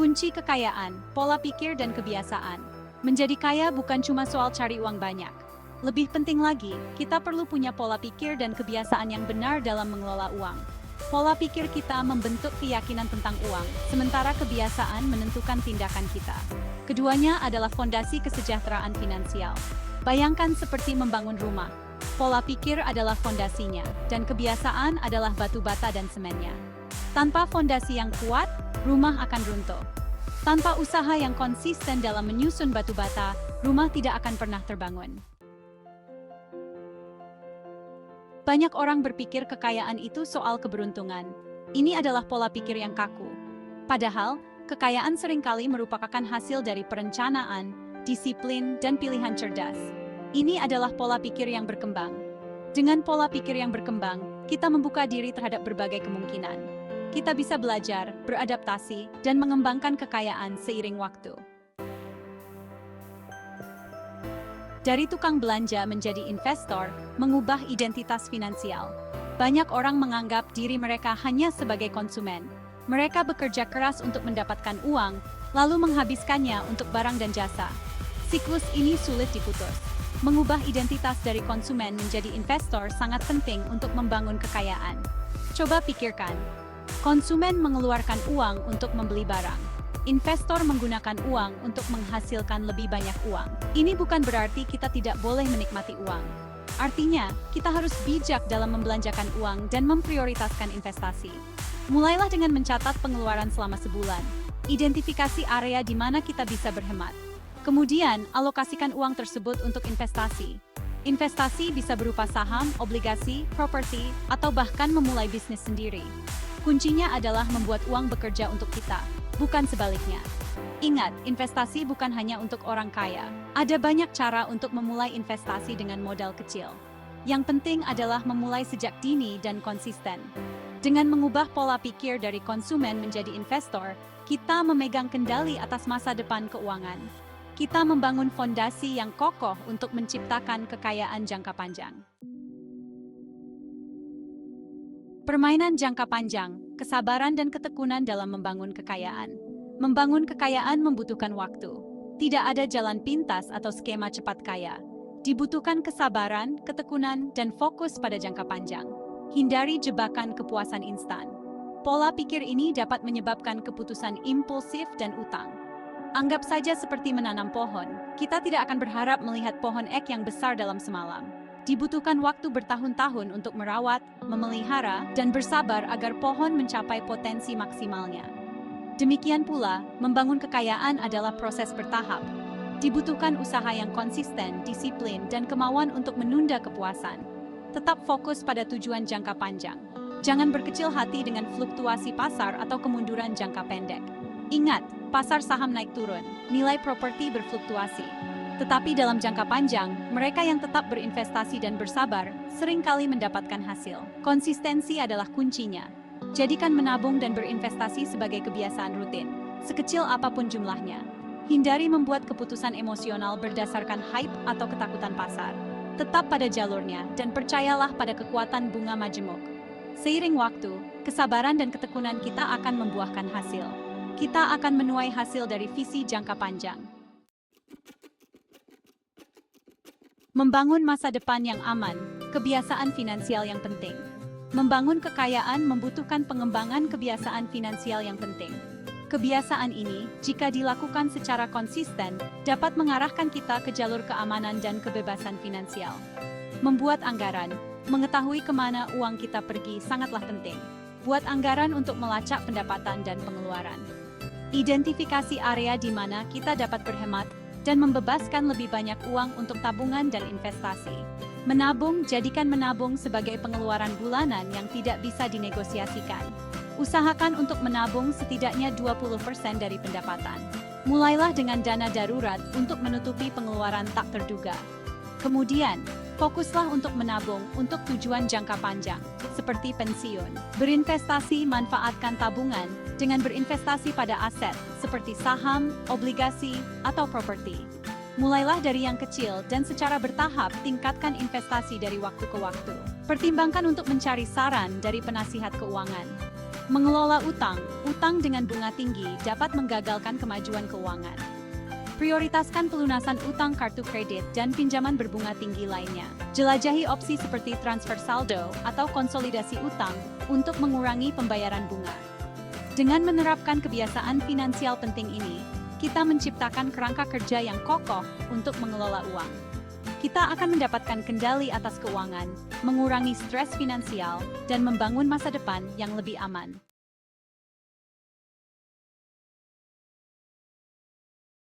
Kunci kekayaan, pola pikir dan kebiasaan. Menjadi kaya bukan cuma soal cari uang banyak. Lebih penting lagi, kita perlu punya pola pikir dan kebiasaan yang benar dalam mengelola uang. Pola pikir kita membentuk keyakinan tentang uang, sementara kebiasaan menentukan tindakan kita. Keduanya adalah fondasi kesejahteraan finansial. Bayangkan seperti membangun rumah. Pola pikir adalah fondasinya, dan kebiasaan adalah batu bata dan semennya. Tanpa fondasi yang kuat, rumah akan runtuh. Tanpa usaha yang konsisten dalam menyusun batu bata, rumah tidak akan pernah terbangun. Banyak orang berpikir kekayaan itu soal keberuntungan. Ini adalah pola pikir yang kaku. Padahal, kekayaan seringkali merupakan hasil dari perencanaan, disiplin, dan pilihan cerdas. Ini adalah pola pikir yang berkembang. Dengan pola pikir yang berkembang, kita membuka diri terhadap berbagai kemungkinan. Kita bisa belajar, beradaptasi, dan mengembangkan kekayaan seiring waktu. Dari tukang belanja menjadi investor, mengubah identitas finansial. Banyak orang menganggap diri mereka hanya sebagai konsumen. Mereka bekerja keras untuk mendapatkan uang, lalu menghabiskannya untuk barang dan jasa. Siklus ini sulit diputus. Mengubah identitas dari konsumen menjadi investor sangat penting untuk membangun kekayaan. Coba pikirkan, konsumen mengeluarkan uang untuk membeli barang. Investor menggunakan uang untuk menghasilkan lebih banyak uang. Ini bukan berarti kita tidak boleh menikmati uang. Artinya, kita harus bijak dalam membelanjakan uang dan memprioritaskan investasi. Mulailah dengan mencatat pengeluaran selama sebulan. Identifikasi area di mana kita bisa berhemat. Kemudian, alokasikan uang tersebut untuk investasi. Investasi bisa berupa saham, obligasi, properti, atau bahkan memulai bisnis sendiri. Kuncinya adalah membuat uang bekerja untuk kita, bukan sebaliknya. Ingat, investasi bukan hanya untuk orang kaya. Ada banyak cara untuk memulai investasi dengan modal kecil. Yang penting adalah memulai sejak dini dan konsisten. Dengan mengubah pola pikir dari konsumen menjadi investor, kita memegang kendali atas masa depan keuangan. Kita membangun fondasi yang kokoh untuk menciptakan kekayaan jangka panjang. Permainan jangka panjang, kesabaran dan ketekunan dalam membangun kekayaan. Membangun kekayaan membutuhkan waktu. Tidak ada jalan pintas atau skema cepat kaya. Dibutuhkan kesabaran, ketekunan, dan fokus pada jangka panjang. Hindari jebakan kepuasan instan. Pola pikir ini dapat menyebabkan keputusan impulsif dan utang. Anggap saja seperti menanam pohon. Kita tidak akan berharap melihat pohon ek yang besar dalam semalam. Dibutuhkan waktu bertahun-tahun untuk merawat, memelihara, dan bersabar agar pohon mencapai potensi maksimalnya. Demikian pula, membangun kekayaan adalah proses bertahap. Dibutuhkan usaha yang konsisten, disiplin, dan kemauan untuk menunda kepuasan. Tetap fokus pada tujuan jangka panjang. Jangan berkecil hati dengan fluktuasi pasar atau kemunduran jangka pendek. Ingat, pasar saham naik turun, nilai properti berfluktuasi. Tetapi dalam jangka panjang, mereka yang tetap berinvestasi dan bersabar seringkali mendapatkan hasil. Konsistensi adalah kuncinya. Jadikan menabung dan berinvestasi sebagai kebiasaan rutin, sekecil apapun jumlahnya. Hindari membuat keputusan emosional berdasarkan hype atau ketakutan pasar. Tetap pada jalurnya dan percayalah pada kekuatan bunga majemuk. Seiring waktu, kesabaran dan ketekunan kita akan membuahkan hasil. Kita akan menuai hasil dari visi jangka panjang. Membangun masa depan yang aman, kebiasaan finansial yang penting. Membangun kekayaan membutuhkan pengembangan kebiasaan finansial yang penting. Kebiasaan ini, jika dilakukan secara konsisten, dapat mengarahkan kita ke jalur keamanan dan kebebasan finansial. Membuat anggaran, mengetahui kemana uang kita pergi sangatlah penting. Buat anggaran untuk melacak pendapatan dan pengeluaran. Identifikasi area di mana kita dapat berhemat dan membebaskan lebih banyak uang untuk tabungan dan investasi. Menabung, jadikan menabung sebagai pengeluaran bulanan yang tidak bisa dinegosiasikan. Usahakan untuk menabung setidaknya 20% dari pendapatan. Mulailah dengan dana darurat untuk menutupi pengeluaran tak terduga. Kemudian, fokuslah untuk menabung untuk tujuan jangka panjang, seperti pensiun. Berinvestasi, manfaatkan tabungan dengan berinvestasi pada aset, seperti saham, obligasi, atau properti. Mulailah dari yang kecil dan secara bertahap tingkatkan investasi dari waktu ke waktu. Pertimbangkan untuk mencari saran dari penasihat keuangan. Mengelola utang, utang dengan bunga tinggi dapat menggagalkan kemajuan keuangan. Prioritaskan pelunasan utang kartu kredit dan pinjaman berbunga tinggi lainnya. Jelajahi opsi seperti transfer saldo atau konsolidasi utang untuk mengurangi pembayaran bunga. Dengan menerapkan kebiasaan finansial penting ini, kita menciptakan kerangka kerja yang kokoh untuk mengelola uang. Kita akan mendapatkan kendali atas keuangan, mengurangi stres finansial, dan membangun masa depan yang lebih aman.